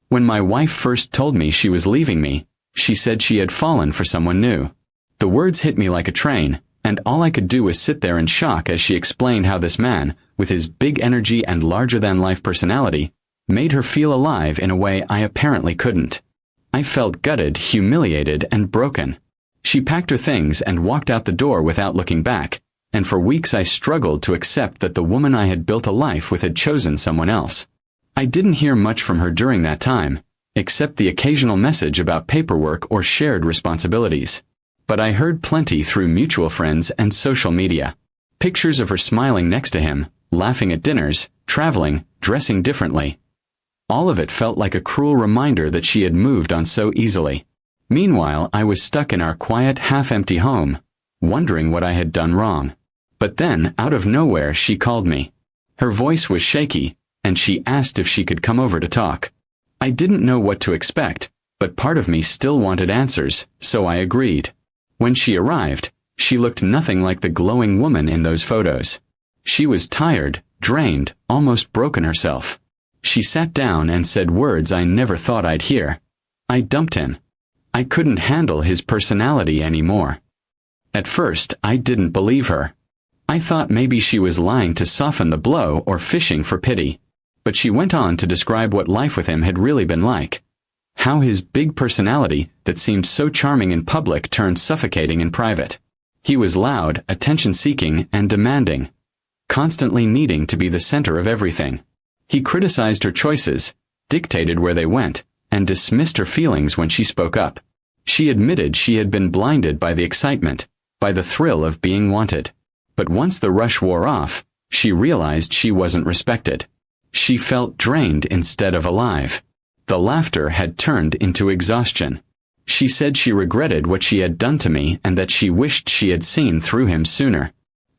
When my wife first told me she was leaving me, she said she had fallen for someone new. The words hit me like a train, and all I could do was sit there in shock as she explained how this man, with his big energy and larger-than-life personality, made her feel alive in a way I apparently couldn't. I felt gutted, humiliated, and broken. She packed her things and walked out the door without looking back, and for weeks I struggled to accept that the woman I had built a life with had chosen someone else. I didn't hear much from her during that time, except the occasional message about paperwork or shared responsibilities. But I heard plenty through mutual friends and social media. Pictures of her smiling next to him, laughing at dinners, traveling, dressing differently. All of it felt like a cruel reminder that she had moved on so easily. Meanwhile, I was stuck in our quiet, half-empty home, wondering what I had done wrong. But then, out of nowhere, she called me. Her voice was shaky, and she asked if she could come over to talk. I didn't know what to expect, but part of me still wanted answers, so I agreed. When she arrived, she looked nothing like the glowing woman in those photos. She was tired, drained, almost broken herself. She sat down and said words I never thought I'd hear. I dumped him. I couldn't handle his personality anymore. At first, I didn't believe her. I thought maybe she was lying to soften the blow or fishing for pity. But she went on to describe what life with him had really been like. How his big personality, that seemed so charming in public, turned suffocating in private. He was loud, attention-seeking, and demanding, constantly needing to be the center of everything. He criticized her choices, dictated where they went, and dismissed her feelings when she spoke up. She admitted she had been blinded by the excitement, by the thrill of being wanted. But once the rush wore off, she realized she wasn't respected. She felt drained instead of alive. The laughter had turned into exhaustion. She said she regretted what she had done to me and that she wished she had seen through him sooner.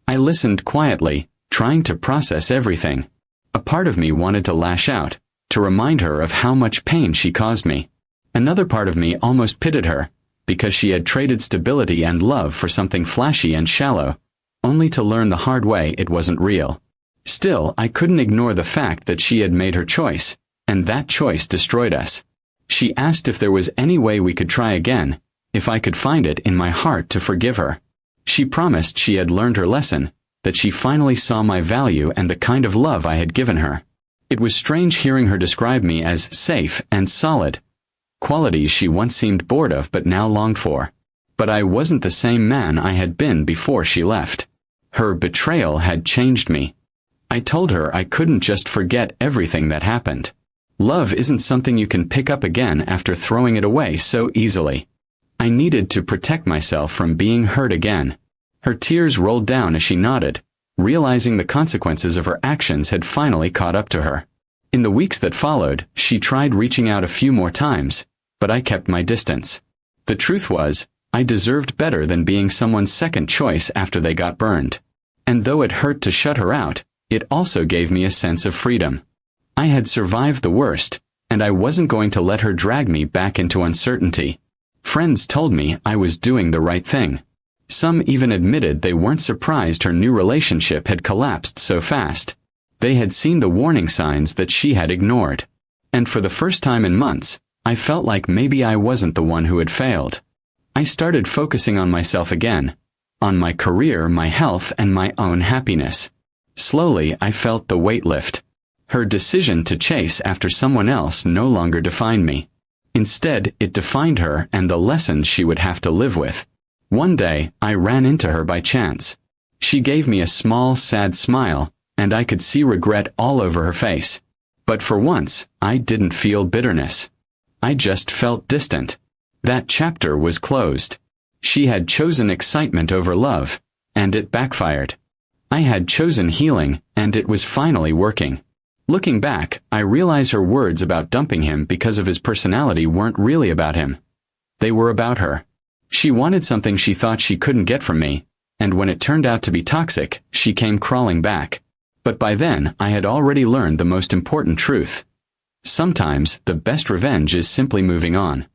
I listened quietly, trying to process everything. A part of me wanted to lash out, to remind her of how much pain she caused me. Another part of me almost pitied her, because she had traded stability and love for something flashy and shallow, only to learn the hard way it wasn't real. Still, I couldn't ignore the fact that she had made her choice, and that choice destroyed us. She asked if there was any way we could try again, if I could find it in my heart to forgive her. She promised she had learned her lesson, that she finally saw my value and the kind of love I had given her. It was strange hearing her describe me as safe and solid, qualities she once seemed bored of but now longed for. But I wasn't the same man I had been before she left. Her betrayal had changed me. I told her I couldn't just forget everything that happened. Love isn't something you can pick up again after throwing it away so easily. I needed to protect myself from being hurt again. Her tears rolled down as she nodded, realizing the consequences of her actions had finally caught up to her. In the weeks that followed, she tried reaching out a few more times, but I kept my distance. The truth was, I deserved better than being someone's second choice after they got burned. And though it hurt to shut her out, it also gave me a sense of freedom. I had survived the worst, and I wasn't going to let her drag me back into uncertainty. Friends told me I was doing the right thing. Some even admitted they weren't surprised her new relationship had collapsed so fast. They had seen the warning signs that she had ignored. And for the first time in months, I felt like maybe I wasn't the one who had failed. I started focusing on myself again, on my career, my health, and my own happiness. Slowly, I felt the weight lift. Her decision to chase after someone else no longer defined me. Instead, it defined her and the lessons she would have to live with. One day, I ran into her by chance. She gave me a small, sad smile, and I could see regret all over her face. But for once, I didn't feel bitterness. I just felt distant. That chapter was closed. She had chosen excitement over love, and it backfired. I had chosen healing, and it was finally working. Looking back, I realize her words about dumping him because of his personality weren't really about him. They were about her. She wanted something she thought she couldn't get from me, and when it turned out to be toxic, she came crawling back. But by then, I had already learned the most important truth. Sometimes, the best revenge is simply moving on.